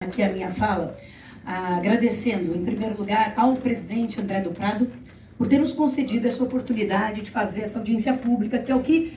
Aqui a minha fala, agradecendo, em primeiro lugar, ao presidente André do Prado por ter nos concedido essa oportunidade de fazer essa audiência pública, que é o que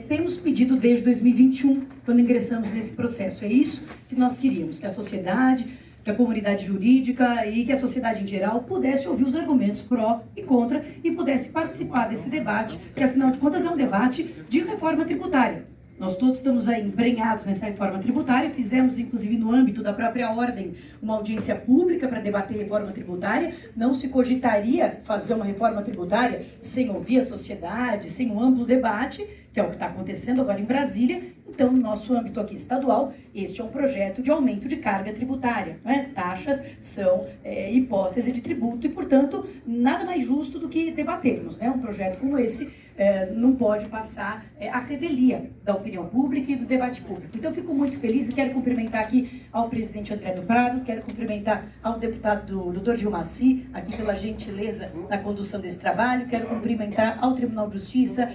temos pedido desde 2021, quando ingressamos nesse processo. É isso que nós queríamos, que a sociedade, que a comunidade jurídica e que a sociedade em geral pudesse ouvir os argumentos pró e contra e pudesse participar desse debate, que afinal de contas é um debate de reforma tributária. Nós todos estamos aí embrenhados nessa reforma tributária, fizemos inclusive no âmbito da própria ordem uma audiência pública para debater reforma tributária. Não se cogitaria fazer uma reforma tributária sem ouvir a sociedade, sem um amplo debate, que é o que está acontecendo agora em Brasília. Então, no nosso âmbito aqui estadual, este é um projeto de aumento de carga tributária, né? Taxas são hipótese de tributo e, portanto, nada mais justo do que debatermos, né? Um projeto como esse não pode passar a revelia da opinião pública e do debate público. Então, fico muito feliz e quero cumprimentar aqui ao presidente André do Prado, quero cumprimentar ao deputado Dr. Gilmaci, aqui pela gentileza na condução desse trabalho, quero cumprimentar ao Tribunal de Justiça,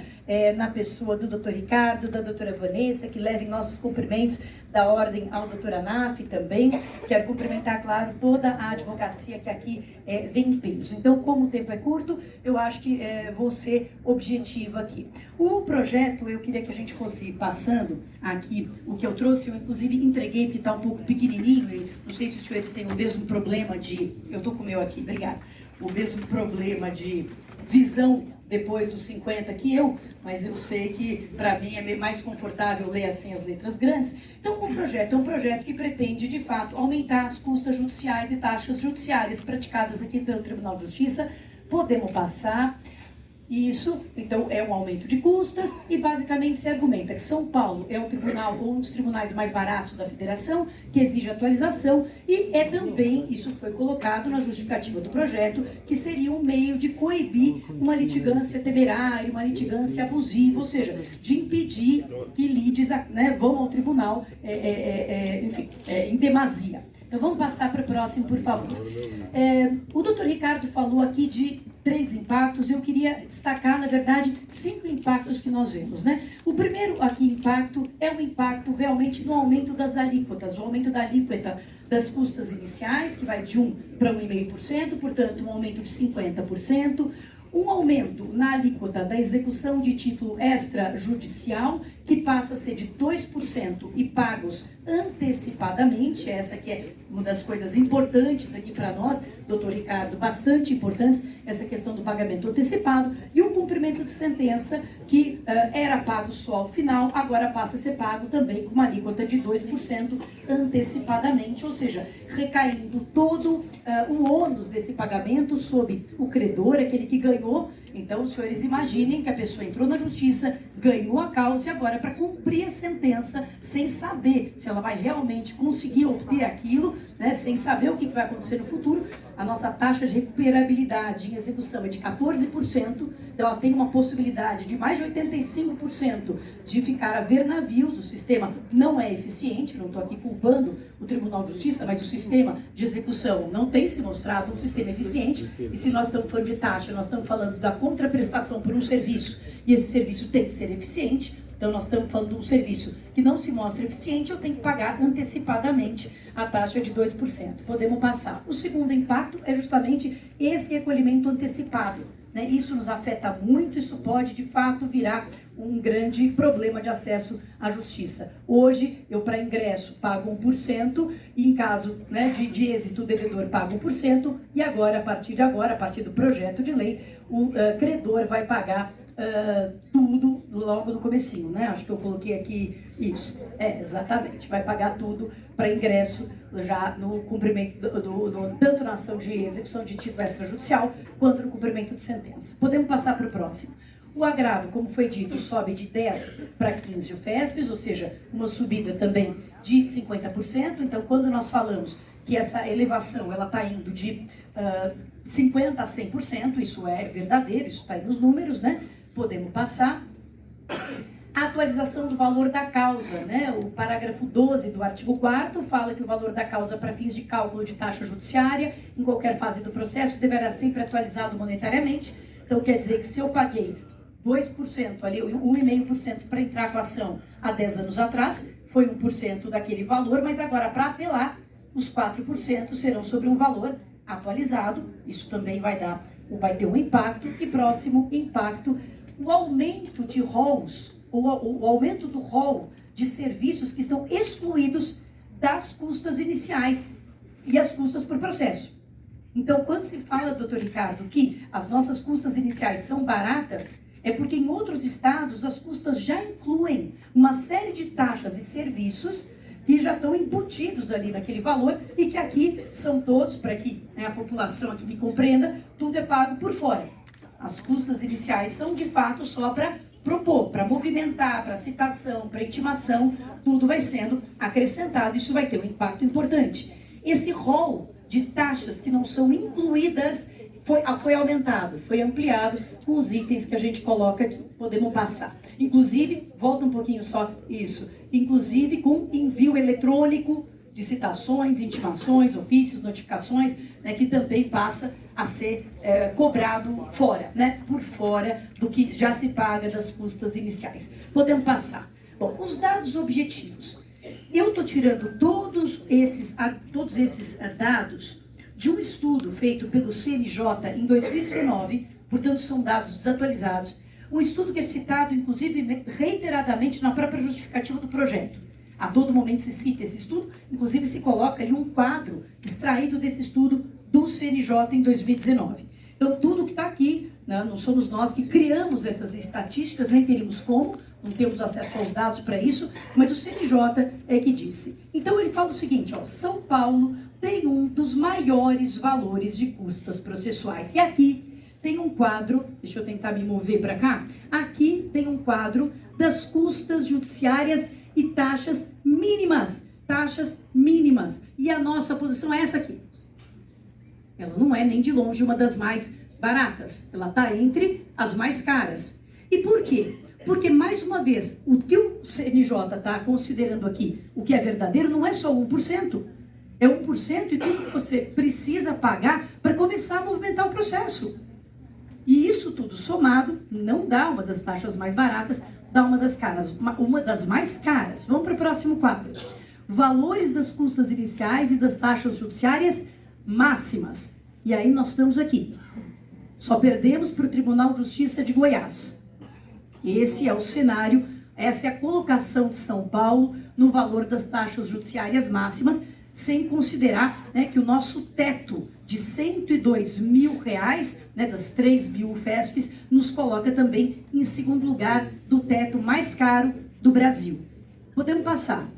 na pessoa do Dr. Ricardo, da doutora Vanessa, que levem nossos cumprimentos da ordem ao Dr. Anaf também. Quero cumprimentar, claro, toda a advocacia que aqui vem em peso. Então, como o tempo é curto, eu acho que vou ser objetiva aqui. O projeto, eu queria que a gente fosse passando aqui o que eu trouxe, eu inclusive entreguei porque está um pouco pequenininho, e não sei se os senhores têm o mesmo problema de... Eu estou com o meu aqui, obrigada. O mesmo problema de visão depois dos 50 que eu, mas eu sei que para mim é mais confortável ler assim as letras grandes. Então, o projeto é um projeto que pretende, de fato, aumentar as custas judiciais e taxas judiciárias praticadas aqui pelo Tribunal de Justiça. Podemos passar. Isso, então, é um aumento de custas e basicamente se argumenta que São Paulo é um tribunal, um dos tribunais mais baratos da federação, que exige atualização e é também, isso foi colocado na justificativa do projeto, que seria um meio de coibir uma litigância temerária, uma litigância abusiva, ou seja, de impedir que lides vão ao tribunal, enfim, em demasia. Então vamos passar para o próximo, por favor. O doutor Ricardo falou aqui de 3 impactos, eu queria destacar, na verdade, 5 impactos que nós vemos, né? O primeiro aqui impacto é o impacto realmente no aumento das alíquotas, o aumento da alíquota das custas iniciais, que vai de 1 para 1,5%, portanto, um aumento de 50%. Um aumento na alíquota da execução de título extrajudicial, que passa a ser de 2% e pagos antecipadamente. Essa que é uma das coisas importantes aqui para nós, doutor Ricardo, bastante importantes, essa questão do pagamento antecipado. E o cumprimento de sentença, que era pago só ao final, agora passa a ser pago também com uma alíquota de 2% antecipadamente, ou seja, recaindo todo o ônus desse pagamento sobre o credor, aquele que ganhou. Então, os senhores imaginem que a pessoa entrou na justiça, ganhou a causa e agora, para cumprir a sentença, sem saber se ela vai realmente conseguir obter aquilo, né, sem saber o que vai acontecer no futuro, a nossa taxa de recuperabilidade em execução é de 14%, então ela tem uma possibilidade de mais de 85% de ficar a ver navios. O sistema não é eficiente, não estou aqui culpando o Tribunal de Justiça, mas o sistema de execução não tem se mostrado um sistema eficiente, e se nós estamos falando de taxa, nós estamos falando da contraprestação por um serviço, e esse serviço tem que ser eficiente. Então, nós estamos falando de um serviço que não se mostra eficiente, eu tenho que pagar antecipadamente a taxa de 2%. Podemos passar. O segundo impacto é justamente esse recolhimento antecipado, né? Isso nos afeta muito, isso pode, de fato, virar um grande problema de acesso à justiça. Hoje, eu, para ingresso, pago 1%, e em caso, né, de êxito, o devedor paga 1%, e agora, a partir do projeto de lei, o credor vai pagar tudo logo no comecinho, né? Acho que eu coloquei aqui isso. Exatamente. Vai pagar tudo para ingresso já no cumprimento, tanto na ação de execução de título extrajudicial, quanto no cumprimento de sentença. Podemos passar para o próximo. O agravo, como foi dito, sobe de 10 para 15 UFESPs, ou seja, uma subida também de 50%. Então, quando nós falamos que essa elevação ela está indo de 50% a 100%, isso é verdadeiro, isso está aí nos números, né? Podemos passar. A atualização do valor da causa, né? O parágrafo 12 do artigo 4º fala que o valor da causa para fins de cálculo de taxa judiciária, em qualquer fase do processo, deverá sempre atualizado monetariamente. Então, quer dizer que se eu paguei 2% ali, 1,5% para entrar com a ação há 10 anos atrás, foi 1% daquele valor, mas agora para apelar os 4% serão sobre um valor atualizado, isso também vai ter um impacto, e próximo impacto, o aumento de roles, o aumento do rol de serviços que estão excluídos das custas iniciais e as custas por processo. Então, quando se fala, doutor Ricardo, que as nossas custas iniciais são baratas, é porque em outros estados as custas já incluem uma série de taxas e serviços que já estão embutidos ali naquele valor e que aqui são todos, para que a população aqui me compreenda, tudo é pago por fora. As custas iniciais são, de fato, só para propor, para movimentar, para citação, para intimação, tudo vai sendo acrescentado, isso vai ter um impacto importante. Esse rol de taxas que não são incluídas foi aumentado, foi ampliado com os itens que a gente coloca aqui. Podemos passar. Inclusive, volta um pouquinho só isso, inclusive com envio eletrônico de citações, intimações, ofícios, notificações, né, que também passa a ser cobrado fora, né, por fora do que já se paga das custas iniciais. Podemos passar. Bom, os dados objetivos. Eu estou tirando todos esses dados de um estudo feito pelo CNJ em 2019, portanto são dados desatualizados, um estudo que é citado, inclusive, reiteradamente na própria justificativa do projeto. A todo momento se cita esse estudo, inclusive se coloca ali um quadro extraído desse estudo do CNJ em 2019. Então, tudo que está aqui, né, não somos nós que criamos essas estatísticas, nem teríamos como, não temos acesso aos dados para isso, mas o CNJ é que disse. Então, ele fala o seguinte, ó, São Paulo tem um dos maiores valores de custas processuais. E aqui tem um quadro, deixa eu tentar me mover para cá, aqui tem um quadro das custas judiciárias e taxas mínimas. E a nossa posição é essa aqui. Ela não é nem de longe uma das mais baratas, ela está entre as mais caras. E por quê? Porque, mais uma vez, o que o CNJ está considerando aqui, o que é verdadeiro, não é só 1%. É 1% e tudo que você precisa pagar para começar a movimentar o processo. E isso tudo somado não dá uma das taxas mais baratas, dá uma das caras, uma das mais caras. Vamos para o próximo quadro. Valores das custas iniciais e das taxas judiciárias máximas. E aí nós estamos aqui. Só perdemos para o Tribunal de Justiça de Goiás. Esse é o cenário, essa é a colocação de São Paulo no valor das taxas judiciárias máximas, sem considerar, né, que o nosso teto de R$102 mil, né, das 3 mil UFESPs, nos coloca também em segundo lugar do teto mais caro do Brasil. Podemos passar.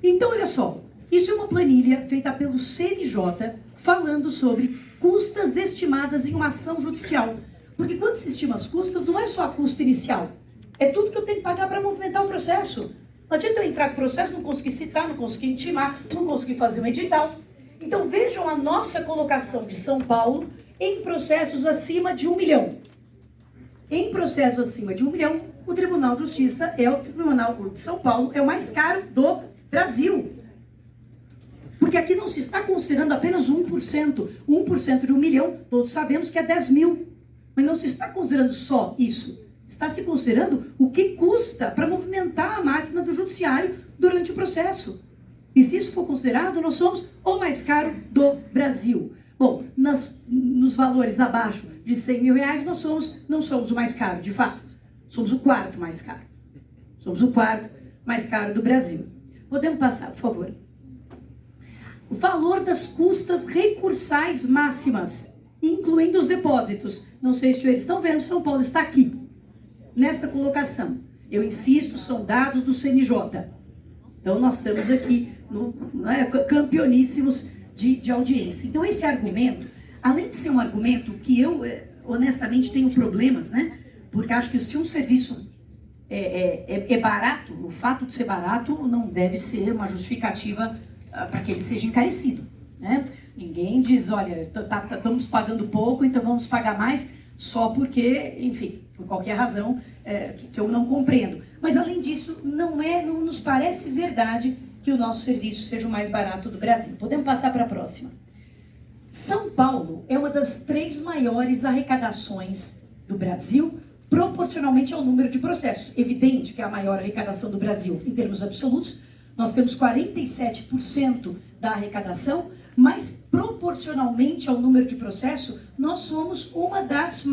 Então, olha só, isso é uma planilha feita pelo CNJ falando sobre custas estimadas em uma ação judicial. Porque quando se estima as custas, não é só a custa inicial, é tudo que eu tenho que pagar para movimentar o processo. Não adianta eu entrar com o processo, não conseguir citar, não conseguir intimar, não conseguir fazer um edital. Então vejam a nossa colocação de São Paulo em processos acima de 1 milhão. Em processos acima de 1 milhão, o Tribunal de Justiça o Tribunal de São Paulo é o mais caro do Brasil. Porque aqui não se está considerando apenas 1%. 1% de 1 milhão, todos sabemos que é 10 mil. Mas não se está considerando só isso. Está se considerando o que custa para movimentar a máquina do judiciário durante o processo. E se isso for considerado, nós somos o mais caro do Brasil. Bom, nos valores abaixo de R$100 mil, nós não somos o mais caro, de fato. Somos o quarto mais caro. Somos o quarto mais caro do Brasil. Podemos passar, por favor. O valor das custas recursais máximas, incluindo os depósitos. Não sei se os senhores estão vendo, São Paulo está aqui, nesta colocação. Eu insisto, são dados do CNJ. Então, nós estamos aqui campeoníssimos de audiência. Então, esse argumento, além de ser um argumento que eu, honestamente, tenho problemas, né? Porque acho que se um serviço é barato, o fato de ser barato não deve ser uma justificativa para que ele seja encarecido, né? Ninguém diz, olha, estamos pagando pouco, então vamos pagar mais só porque, enfim, por qualquer razão que eu não compreendo. Mas, além disso, não nos parece verdade que o nosso serviço seja o mais barato do Brasil. Podemos passar para a próxima. São Paulo é uma das 3 maiores arrecadações do Brasil, proporcionalmente ao número de processos. Evidente que é a maior arrecadação do Brasil em termos absolutos, nós temos 47% da arrecadação, mas proporcionalmente ao número de processo, nós somos uma das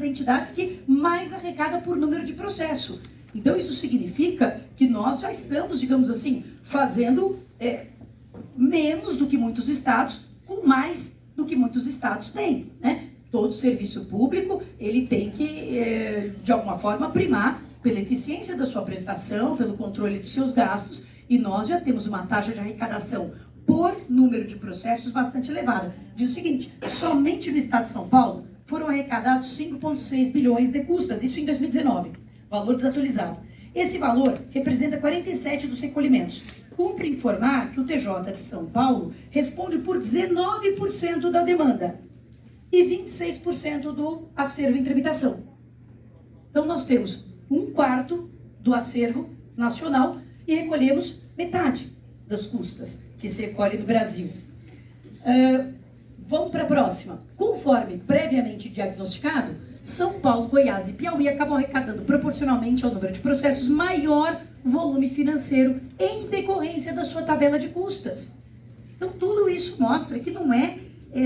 entidades que mais arrecada por número de processo. Então isso significa que nós já estamos, digamos assim, fazendo menos do que muitos estados, com mais do que muitos estados têm, né? Todo serviço público, ele tem que, de alguma forma, primar pela eficiência da sua prestação, pelo controle dos seus gastos, e nós já temos uma taxa de arrecadação por número de processos bastante elevada. Diz o seguinte, somente no estado de São Paulo foram arrecadados 5,6 bilhões de custas, isso em 2019, valor desatualizado. Esse valor representa 47% dos recolhimentos. Cumpre informar que o TJ de São Paulo responde por 19% da demanda e 26% do acervo em tramitação. Então, nós temos 1/4 do acervo nacional e recolhemos metade das custas que se recolhe no Brasil. Vamos para a próxima. Conforme previamente diagnosticado, São Paulo, Goiás e Piauí acabam arrecadando proporcionalmente ao número de processos maior volume financeiro em decorrência da sua tabela de custas. Então, tudo isso mostra que não é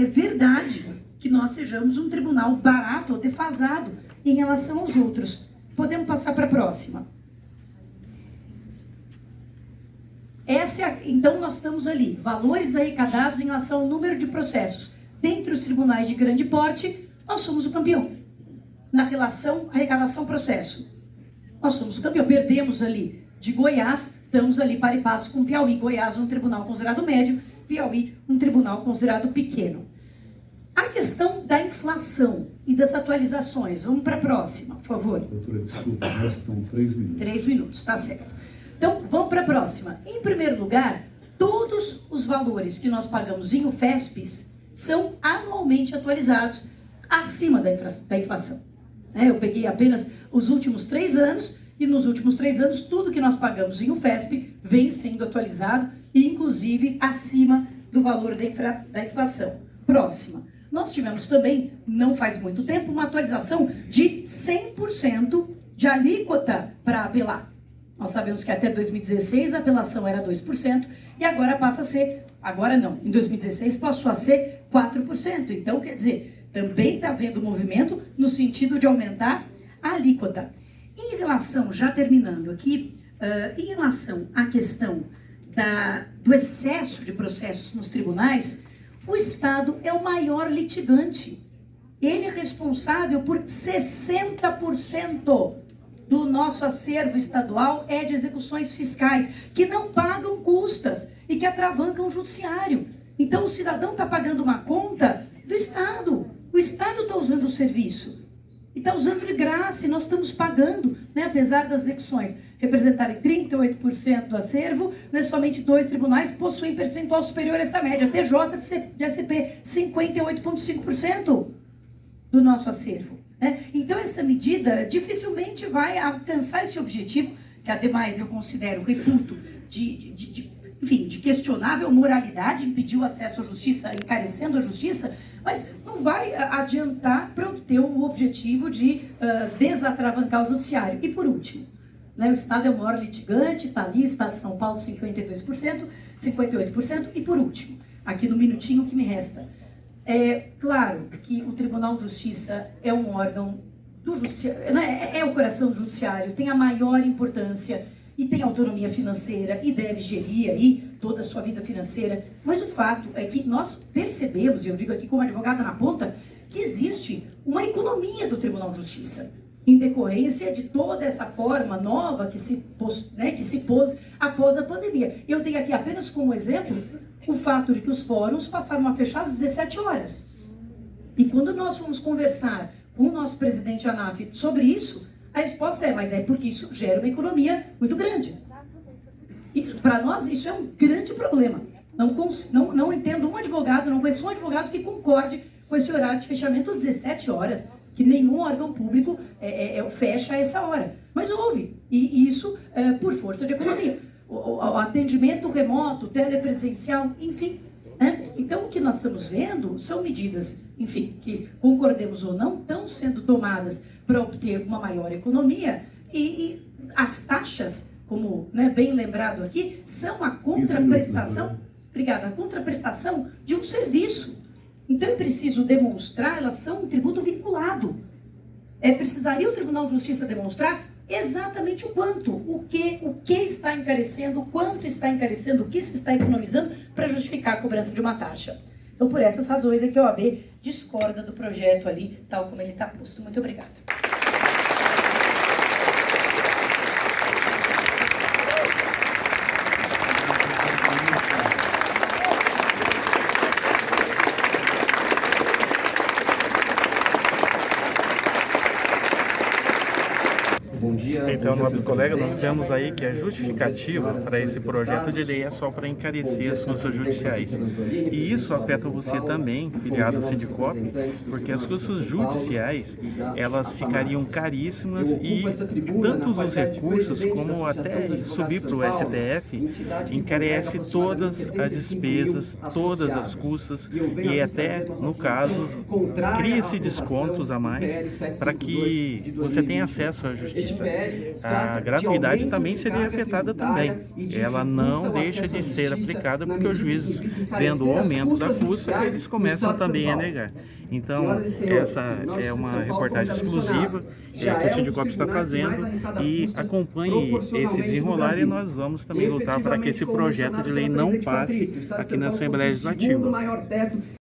verdade que nós sejamos um tribunal barato ou defasado em relação aos outros. Podemos passar para a próxima. Então, nós estamos ali, valores arrecadados em relação ao número de processos. Dentre os tribunais de grande porte, nós somos o campeão. Na relação arrecadação-processo, nós somos o campeão. Perdemos ali de Goiás, estamos ali para e passo com Piauí. Goiás, um tribunal considerado médio, Piauí, um tribunal considerado pequeno. A questão da inflação e das atualizações. Vamos para a próxima, por favor. Doutora, desculpa, restam 3 minutos. 3 minutos, tá certo. Então, vamos para a próxima. Em primeiro lugar, todos os valores que nós pagamos em UFESPs são anualmente atualizados acima da inflação. Eu peguei apenas os últimos 3 anos e nos últimos 3 anos tudo que nós pagamos em UFESP vem sendo atualizado e inclusive acima do valor da inflação. Próxima. Nós tivemos também, não faz muito tempo, uma atualização de 100% de alíquota para apelar. Nós sabemos que até 2016 a apelação era 2% e agora passa a ser, agora não, em 2016 passou a ser 4%. Então, quer dizer, também está havendo movimento no sentido de aumentar a alíquota. Em relação, já terminando aqui, em relação à questão do excesso de processos nos tribunais, o Estado é o maior litigante. Ele é responsável por 60% do nosso acervo estadual é de execuções fiscais, que não pagam custas e que atravancam o judiciário. Então o cidadão está pagando uma conta do Estado. O Estado está usando o serviço. E está usando de graça e nós estamos pagando, né, apesar das execuções representarem 38% do acervo, né, somente 2 tribunais possuem percentual superior a essa média. TJ de ACP, 58,5% do nosso acervo. Né? Então, essa medida dificilmente vai alcançar esse objetivo, que ademais eu considero, reputo, de questionável moralidade, impedir o acesso à justiça, encarecendo a justiça, mas não vai adiantar para obter o objetivo de desatravancar o judiciário. E por último, né, o Estado é o maior litigante, está ali, o Estado de São Paulo, 52%, 58%, e por último, aqui no minutinho que me resta, é claro que o Tribunal de Justiça é um órgão do judiciário, é o coração do judiciário, tem a maior importância e tem autonomia financeira e deve gerir aí toda a sua vida financeira. Mas o fato é que nós percebemos, e eu digo aqui como advogada na ponta, que existe uma economia do Tribunal de Justiça, em decorrência de toda essa forma nova que se pôs após a pandemia. Eu tenho aqui apenas como exemplo o fato de que os fóruns passaram a fechar às 17 horas. E quando nós fomos conversar com o nosso presidente ANAF sobre isso, a resposta é, mas é porque isso gera uma economia muito grande. E para nós isso é um grande problema. Não entendo um advogado, não conheço um advogado que concorde com esse horário de fechamento às 17 horas, que nenhum órgão público fecha a essa hora. Mas houve, e isso por força de economia. O atendimento remoto, telepresencial, enfim. Né? Então, o que nós estamos vendo são medidas, enfim, que concordemos ou não, estão sendo tomadas para obter uma maior economia e as taxas como, né, bem lembrado aqui, são a contraprestação, obrigada, a contraprestação de um serviço. Então eu preciso demonstrar, elas são um tributo vinculado. Precisaria o Tribunal de Justiça demonstrar exatamente o quanto, o que está encarecendo, o quanto está encarecendo, o que se está economizando para justificar a cobrança de uma taxa. Então, por essas razões é que a OAB discorda do projeto ali, tal como ele está posto. Muito obrigada. Bom dia. Então, bom dia, nobre colega, nós presidente. temos aí que a justificativa para esse projeto de lei é só para encarecer as custas judiciais. E isso afeta você também, filiado ao Sindicop, porque as custas judiciais, elas ficariam caríssimas e tanto os recursos como até subir para o STF, encarece todas as despesas, todas as custas e até, no caso, cria-se descontos a mais para que você tenha acesso à justiça. A gratuidade também seria afetada também. Ela não deixa de ser aplicada porque os juízes, vendo o aumento da custa, eles começam também a negar. Então, essa é uma reportagem exclusiva que o Sindicop está fazendo e acompanhe esse desenrolar e nós vamos também lutar para que esse projeto de lei não passe aqui na Assembleia Legislativa.